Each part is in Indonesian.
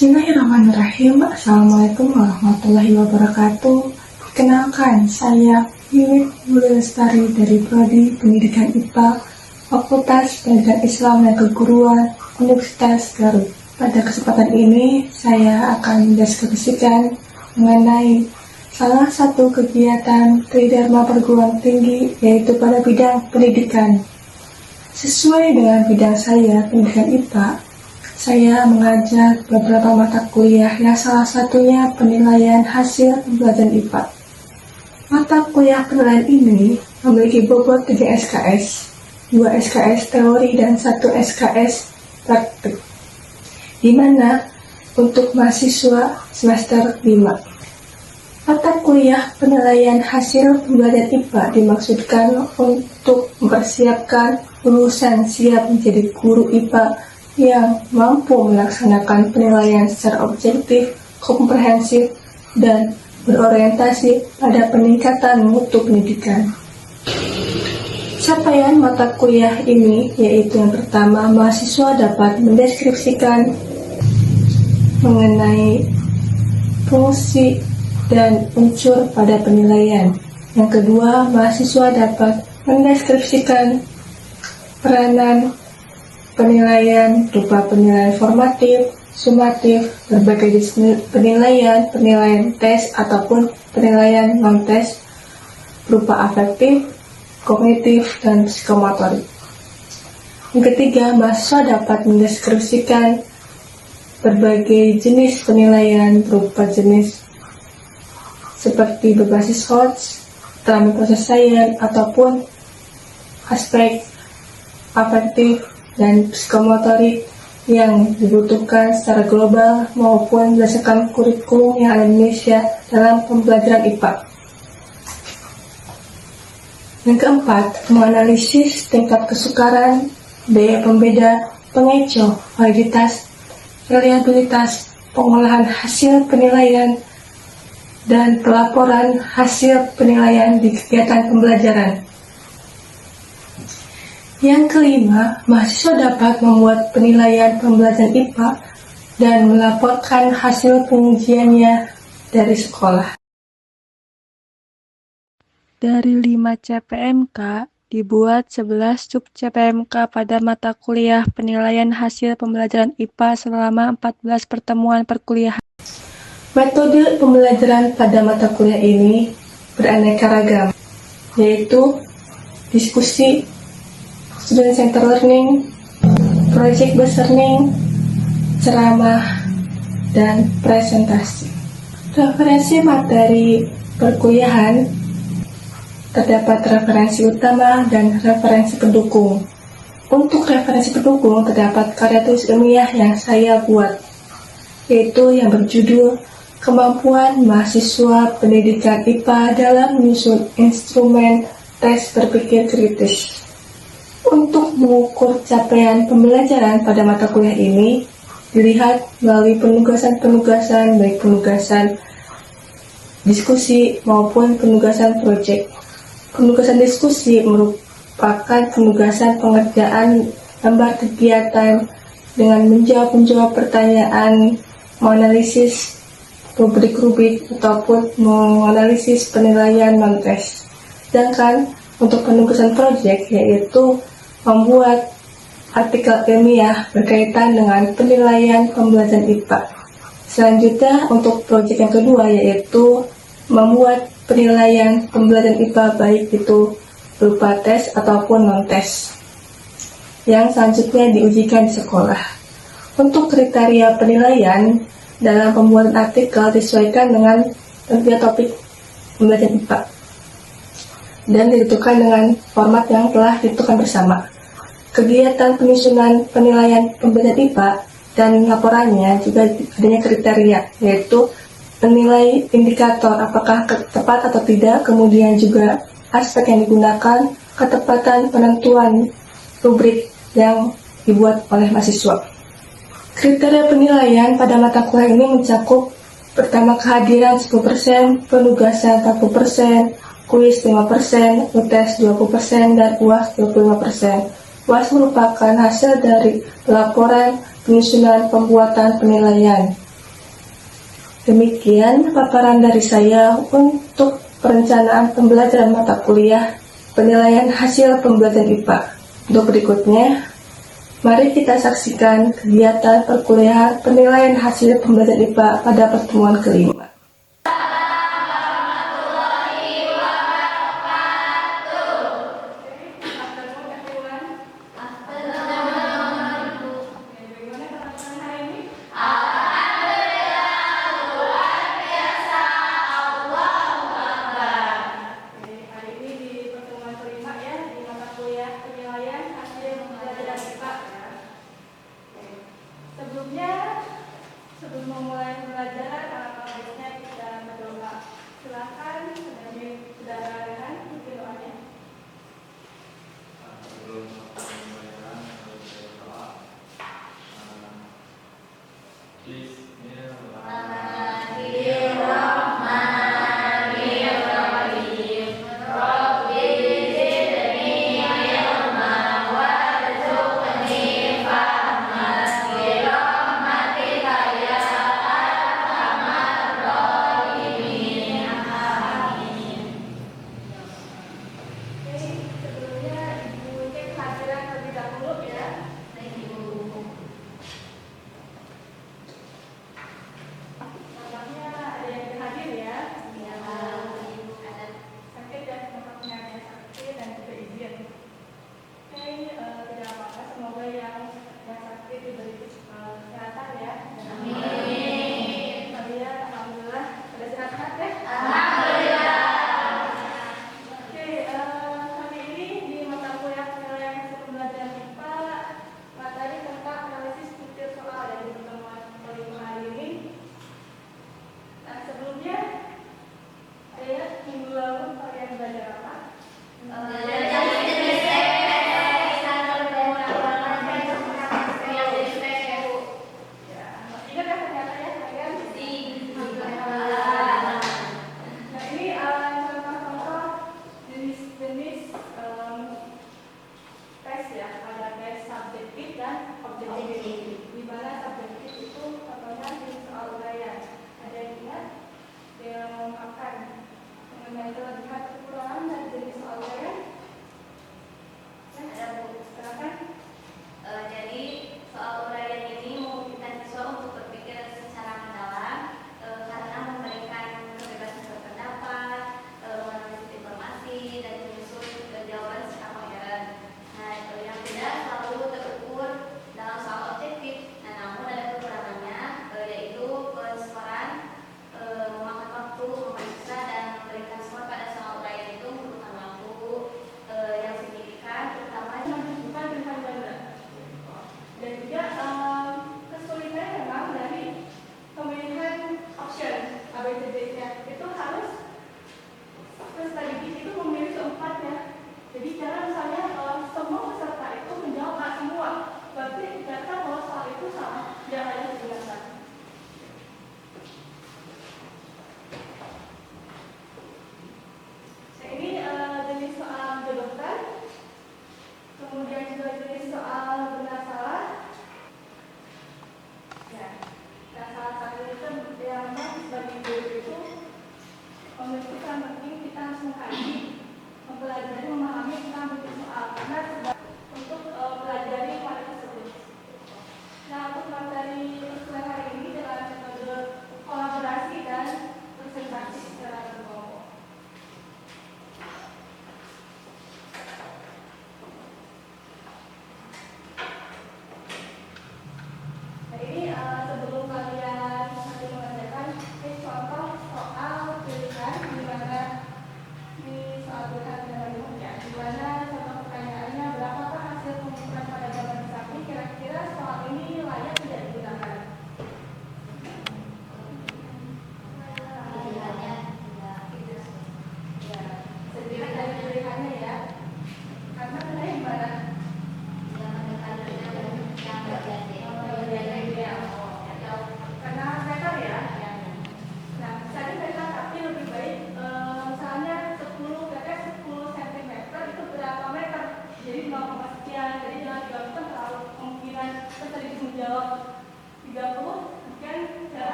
Bismillahirrahmanirrahim. Assalamualaikum warahmatullahi wabarakatuh. Perkenalkan, saya Wiwit Mulilestari dari Prodi Pendidikan IPA, Fakultas Pendidikan Islam dan Keguruan, Universitas Garut. Pada kesempatan ini, saya akan mendeskripsikan mengenai salah satu kegiatan Tridharma Perguruan Tinggi, yaitu pada bidang pendidikan. Sesuai dengan bidang saya, pendidikan IPA, saya mengajar beberapa mata kuliah yang salah satunya penilaian hasil pembelajaran IPA. Mata kuliah penilaian ini memiliki bobot 3 SKS, 2 SKS teori dan 1 SKS praktik, di mana untuk mahasiswa semester 5. Mata kuliah penilaian hasil pembelajaran IPA dimaksudkan untuk mempersiapkan lulusan siap menjadi guru IPA yang mampu melaksanakan penilaian secara objektif, komprehensif, dan berorientasi pada peningkatan mutu pendidikan. Capaian mata kuliah ini yaitu yang pertama, mahasiswa dapat mendeskripsikan mengenai fungsi dan unsur pada penilaian. Yang kedua, mahasiswa dapat mendeskripsikan peranan penilaian berupa penilaian formatif, sumatif, berbagai jenis penilaian tes ataupun penilaian non-tes berupa afektif, kognitif, dan psikomotorik. Yang ketiga, mahasiswa dapat mendeskripsikan berbagai jenis penilaian berupa jenis seperti berbasis HOTS, dalam proses sains, ataupun aspek afektif dan psikomotorik yang dibutuhkan secara global maupun berdasarkan kurikulum yang ada di Indonesia dalam pembelajaran IPA. Yang keempat, menganalisis tingkat kesukaran, daya pembeda, pengecoh, validitas, reliabilitas, pengolahan hasil penilaian, dan pelaporan hasil penilaian di kegiatan pembelajaran. Yang kelima, mahasiswa dapat membuat penilaian pembelajaran IPA dan melaporkan hasil pengujiannya dari sekolah. Dari 5 CPMK, dibuat 11 sub CPMK pada mata kuliah penilaian hasil pembelajaran IPA selama 14 pertemuan perkuliahan. Metode pembelajaran pada mata kuliah ini beraneka ragam, yaitu diskusi, student center learning, project based learning, ceramah, dan presentasi. Referensi materi perkuliahan terdapat referensi utama dan referensi pendukung. Untuk referensi pendukung terdapat karya tulis ilmiah yang saya buat, yaitu yang berjudul Kemampuan Mahasiswa Pendidikan IPA dalam Menyusun Instrumen Tes Berpikir Kritis. Untuk mengukur capaian pembelajaran pada mata kuliah ini, dilihat melalui penugasan-penugasan, baik penugasan diskusi maupun penugasan proyek. Penugasan diskusi merupakan penugasan pengerjaan lembar kegiatan dengan menjawab pertanyaan, menganalisis rubrik-rubrik, ataupun menganalisis penilaian non-tes. Sedangkan untuk penugasan proyek yaitu membuat artikel ilmiah berkaitan dengan penilaian pembelajaran IPA. Selanjutnya untuk proyek yang kedua yaitu membuat penilaian pembelajaran IPA baik itu berupa tes ataupun non-tes yang selanjutnya diujikan di sekolah. Untuk kriteria penilaian dalam pembuatan artikel disesuaikan dengan topik pembelajaran IPA dan ditentukan dengan format yang telah ditentukan bersama. Kegiatan penyusunan penilaian pembelajaran IPA dan laporannya juga adanya kriteria, yaitu menilai indikator apakah tepat atau tidak, kemudian juga aspek yang digunakan, ketepatan penentuan rubrik yang dibuat oleh mahasiswa. Kriteria penilaian pada mata kuliah ini mencakup pertama kehadiran 10%, penugasan 40%, kuis 5%, UTS 20%, dan UAS 25%. UAS merupakan hasil dari laporan penyusunan pembuatan penilaian. Demikian paparan dari saya untuk perencanaan pembelajaran mata kuliah penilaian hasil pembelajaran IPA. Untuk berikutnya, mari kita saksikan kegiatan perkuliahan penilaian hasil pembelajaran IPA pada pertemuan kelima. Sebelum memulai pembelajaran, alangkah baiknya kita berdoa. Silakan, saudara Rehan, mungkin doanya. Sebelum pembelajaran harus berdoa. Sebelumnya Ibu cek kehadiran terlebih dahulu ya. Nampaknya ada yang hadir ya. Sakit dan nampaknya ada sakit dan juga izin. Oke, tidak apa-apa. Semoga yang sakit diberi kesehatan ya. Kalian alhamdulillah pada sehat-sehat ya. Oke, kali ini di mata kuliah penilaian hasil pembelajaran IPA materi tentang analisis struktur soal yang di pertemuan kelima hari ini. Nah, sebelumnya saya minggu lalu kalian belajar apa? Ya, ingat ya ternyata ya kalian? Nah, ini contoh-contoh jenis-jenis tes ya, ada tes subjektif dan objektif. Di mana subjektif itu contohnya di soal uraian. Ada yang ingat yang akan mengenai kelebihan kekurangan dari jenis soal uraian? Ya, ada Bu, silakan. Jadi soal uraian ini memungkinkan siswa untuk berpikir secara mendalam karena memberikan kebebasan berpendapat, menganalisis informasi dan menyusun jawaban secara koheren. Nah, yang tidak selalu terukur dalam soal objektif. Nah, namun ada kekurangannya yaitu penskoran memakan waktu, memeriksa dan memberikan skor pada soal uraian itu membutuhkan waktu yang signifikan, terutama Bukan pilihan ganda. Dan juga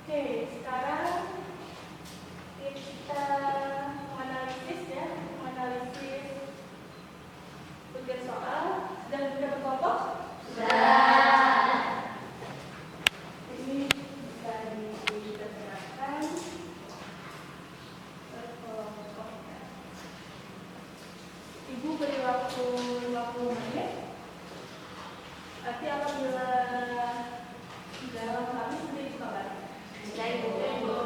Oke, sekarang kita menganalisis ya, menganalisis tugas soal. Sudah bisa berkelompok? Ini bisa diserahkan ke kelompoknya. Ibu beri waktu 50 menit. Nanti apabila dalam kami sudah dikabar. Sudah, Ibu.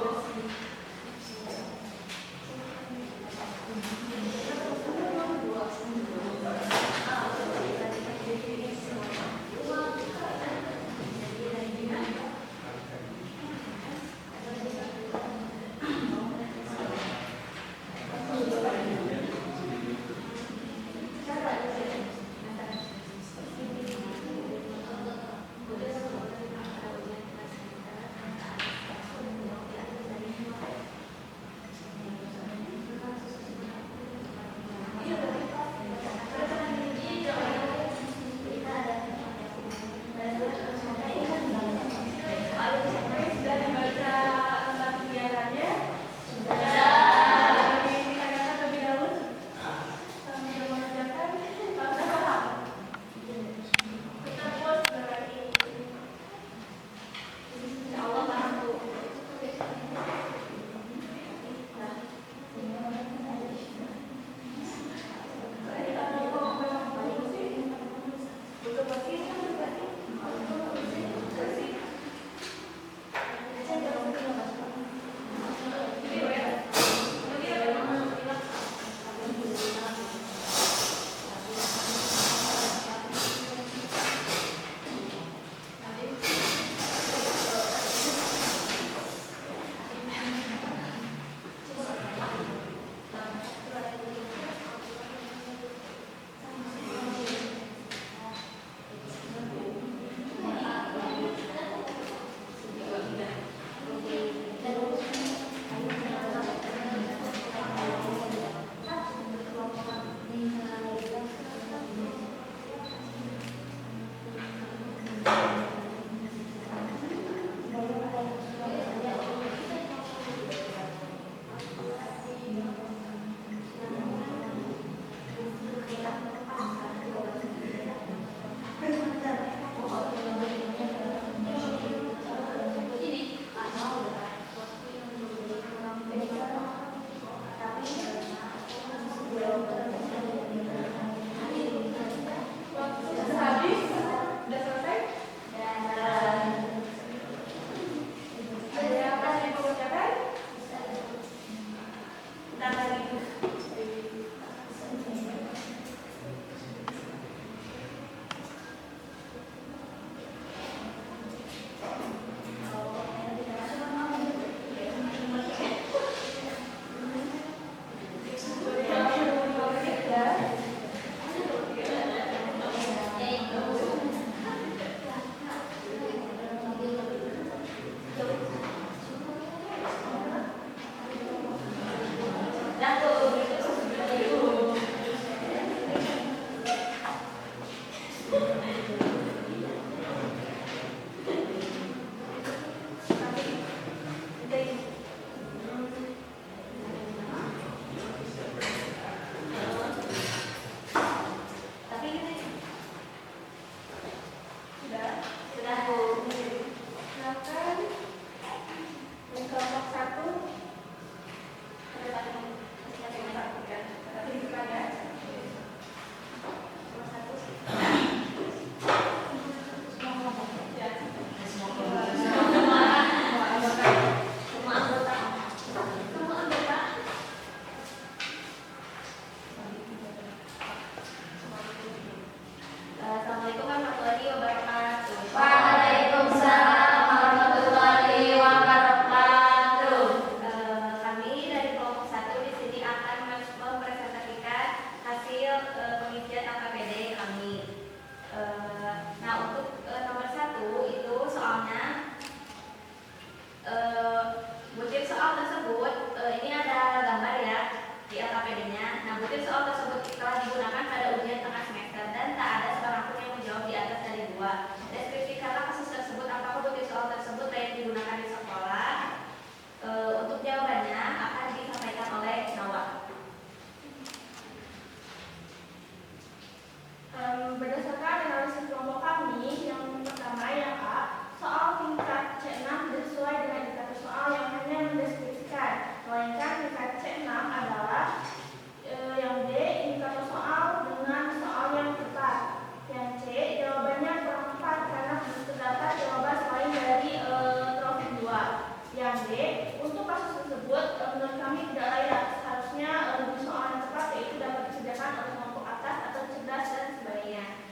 yang D, untuk kasus tersebut menurut kami tidak layak. Seharusnya lebih soal yang tepat, yaitu dapat disediakan oleh kelompok atas atau cerdas dan sebagainya.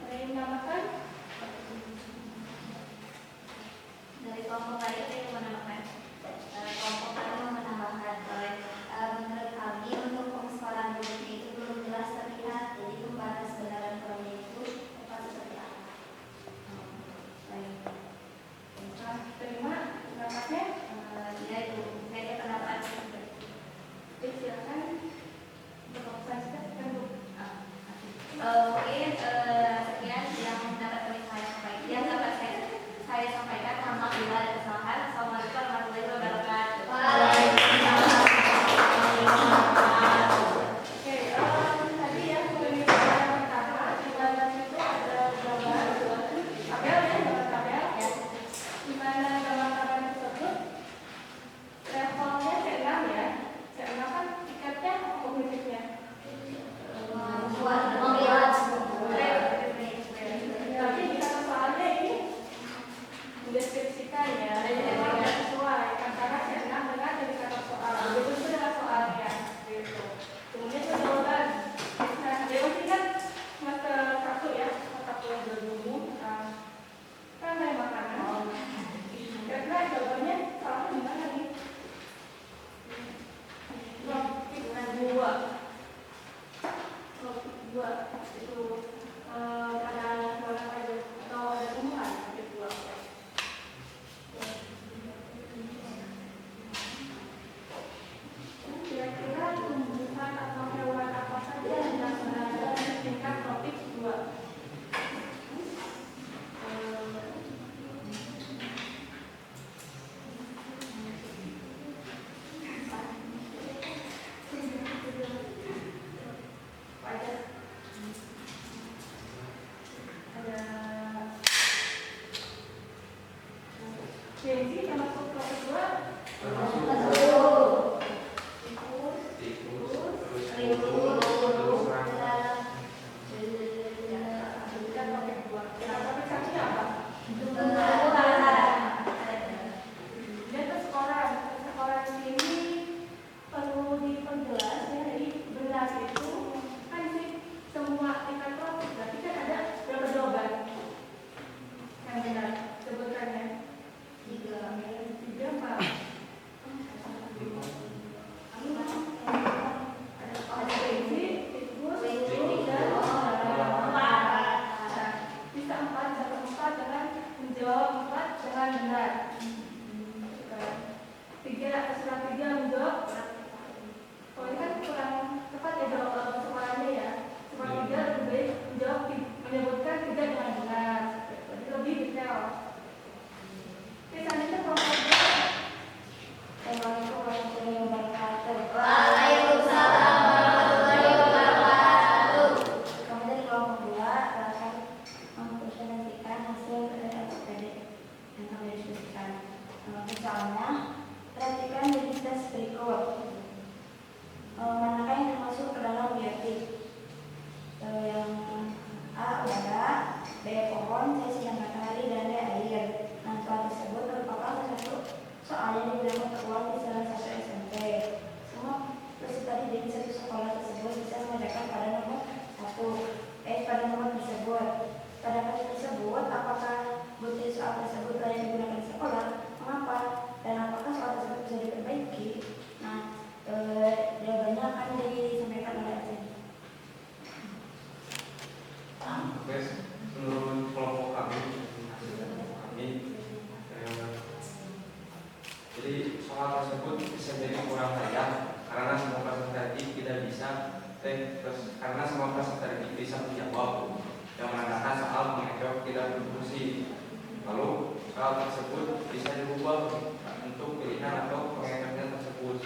Ada yang menambahkan? Dari kelompok lain ada yang menambahkan. Kelompok kami menambahkan menurut kami untuk pengsoalan berikutnya itu belum jelas terlihat, jadi membahas kebenaran proyek itu tepat seperti apa. Baik. Terima pendapatnya. Dia itu saya pendapat. Silakan. Mungkin sekian yang dapat saya sampaikan. Yang dapat saya sampaikan. Mohon maaf bila ada kesalahan. Assalamualaikum warahmatullahi wabarakatuh. Oke, tadi ya pembicaraan pertama di mana itu ada gambar tabel ya, gambar tabel ya. Di mana gambar tabel tersebut levelnya C6 ya. C6 kan tingkatnya kognitifnya. Tapi di satu soalnya ini mendeskripsikan ya, memang tidak sesuai antara C6 dengan indikator soal. Begitu dengan soalnya, gitu. Kemudian jawaban. Nah, jawaban kan semester 1 ya, mata kuliah dulu. Kan saya makanan. Kira-kira jawabannya salahnya di mana nih? Topik 2. Topik 2 itu pada mana aja atau ada tumbuhan topik 2. Kira-kira tumbuhan atau hewan apa saja yang berada di tingkat tropik 2? Ada Genzi termasuk tropik 2. Karena semua peserta didik bisa menjawab yang menandakan soal menjawab tidak berfungsi. Lalu soal tersebut bisa dirubah untuk pilihan atau pengecekan tersebut.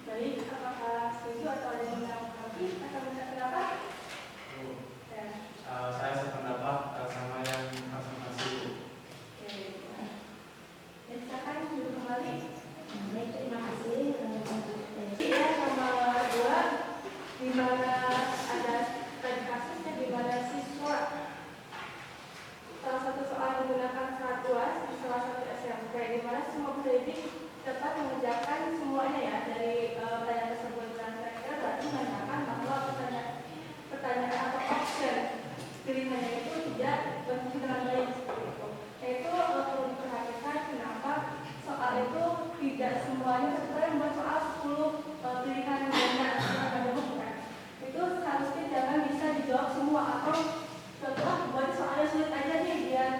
Baik, apakah setuju atau ada yang menanggapi atau pendapat? Saya sependapat sama yang presentasi. Silakan duduk kembali. Baik, terima kasih. Ya, nomor 2, di mana ada tadi kasusnya di mana siswa salah satu soal menggunakan di mana semua pendidik dapat mengerjakan semuanya ya dari pertanyaan tersebut. Dan saya kira berarti menandakan bahwa pertanyaan atau option pilihannya itu tidak berfungsi dengan baik seperti itu. Yaitu perlu diperhatikan kenapa soal itu tidak semuanya sebenarnya membuat soal 10 pilihan ganda atau bukan. Itu seharusnya jangan bisa dijawab semua atau contoh buat soalnya sulit aja nih biar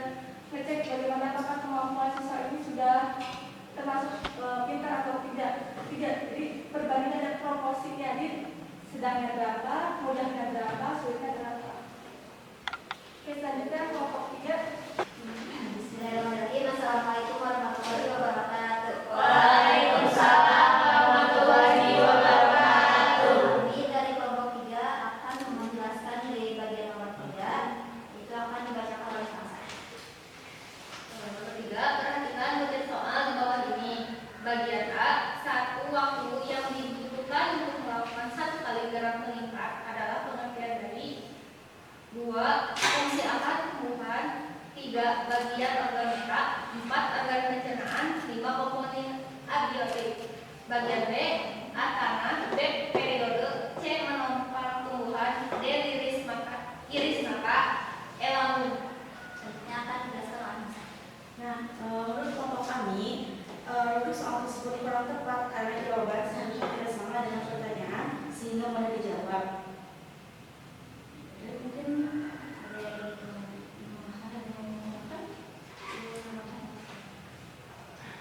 ngecek bagaimana apakah kemampuan siswa ini sudah termasuk pintar atau tidak. Jadi perbandingan dan proporsinya di sedangnya berapa, mudahnya berapa, sulitnya berapa. Oke, selanjutnya kelompok 3. Bismillahirrahmanirrahim. Assalamualaikum warahmatullahi wabarakatuh. Waalaikumsalam warahmatullahi wabarakatuh. Kami dari kelompok 3 akan menjelaskan di bagian nomor 3. Itu akan dibacakan oleh Sang. Nomor 3, perhatikan bagian soal di bawah ini. Bagian A, 1 waktu yang dibutuhkan untuk melakukan 1 kali gerak meningkat adalah pengertian dari 2 fungsi akar tumbuhan, 3 bagian organ gerak, 4 organ pencernaan, 5 komponen abiotik. Bagian B, A tanah, B periode, C menopang tumbuhan, D iris mata, E lamun. Selanjutnya akan dijelaskan oleh Sang. Nah, menurut kelompok kami, untuk soal tersebut kurang tepat karena jawaban seharusnya tidak sama dengan pertanyaan sehingga mudah dijawab. Dan mungkin Ada yang ingin menambahkan?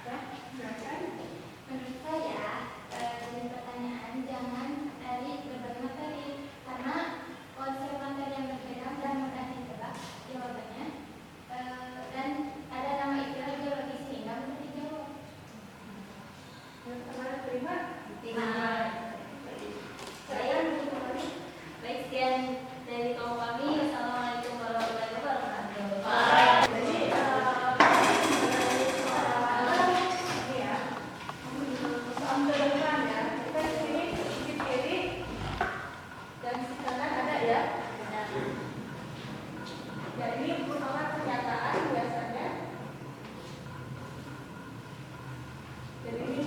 Ya, silakan. Menurut saya, dari pertanyaan jangan dari berbagai materi karena konsep materi yang berbeda dan mudah ditebak jawabannya. Dan ada nama istilah geologi sehingga mudah dijawab. Yang kemarin terima. Saya mungkin kembali. Baik, sekian dari kelompok kami. Assalamualaikum warahmatullahi wabarakatuh. Jadi ini ya, soal mendengarkan ya. Kita di sini di kiri dan di kanan ada ya. Ya ini merupakan pernyataan biasanya. Jadi ini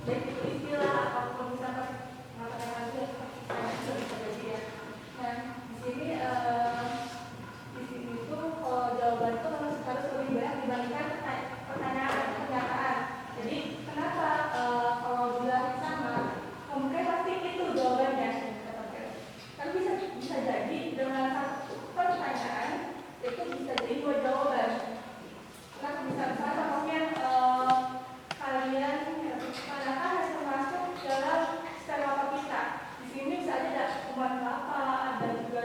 baik itu istilah ataupun misalkan mengatakan hasil bisa jadi ya. Nah di sini itu jawaban itu harus lebih banyak dibandingkan pertanyaan atau pernyataan. Jadi kenapa kalau bilang sama, mungkin pasti itu jawabannya. Tapi bisa jadi dengan satu pertanyaan itu bisa jadi 2 jawaban. Kenapa bisa contohnya kalian manakah yang termasuk dalam sperma kita? Di sini bisa aja ada kuman kelapa dan juga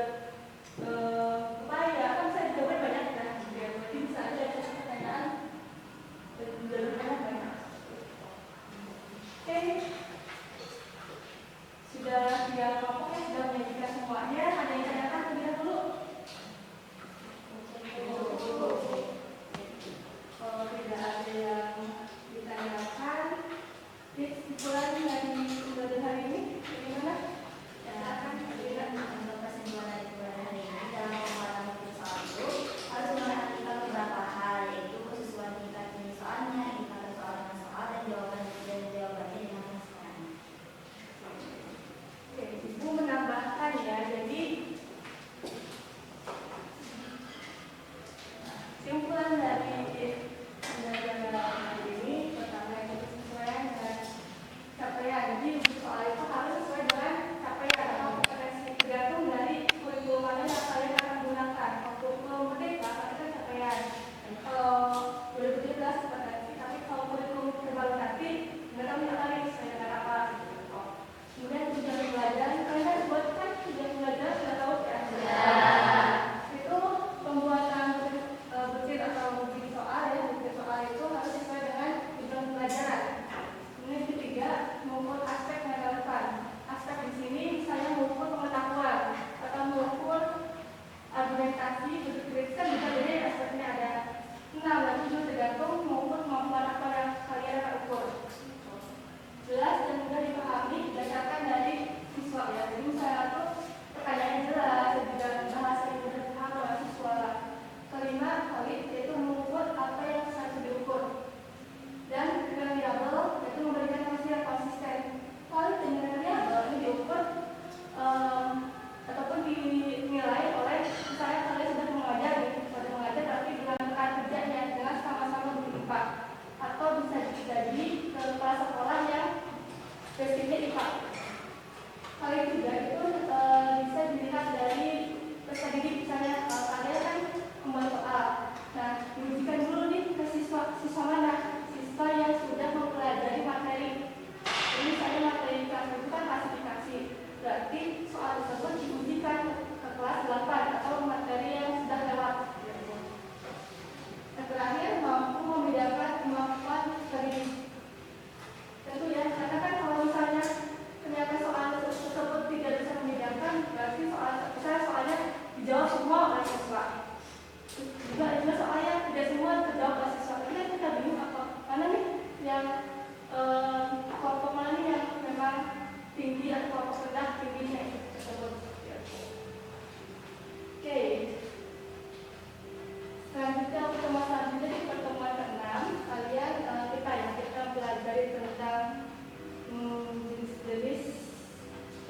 pepaya, kan bisa dijawab banyak kan? Jadi bisa aja ada pertanyaan mampu membedakan kemampuan dari tentu ya, karena kan kalau misalnya ternyata soal tersebut tidak bisa membedakan, berarti soalnya dijawab semua oleh siswa. Juga soalnya tidak semua terjawab oleh siswa. Jadi kan kita bingung mana nih yang kelompok mana nih yang memang tinggi atau kelompok rendah tingginya tersebut. Oke. Selanjutnya pertemuan selanjutnya di pertemuan ke-6 kalian kita belajar tentang jenis-jenis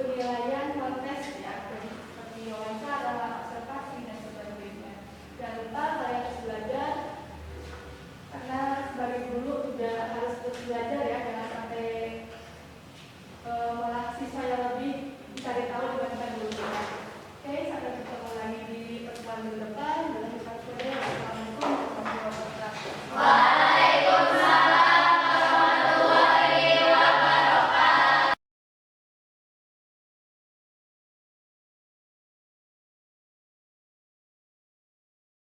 penilaian kontes ya, seperti wawancara, observasi dan sebagainya. Jangan lupa kalian harus belajar karena sebagai guru juga harus terus belajar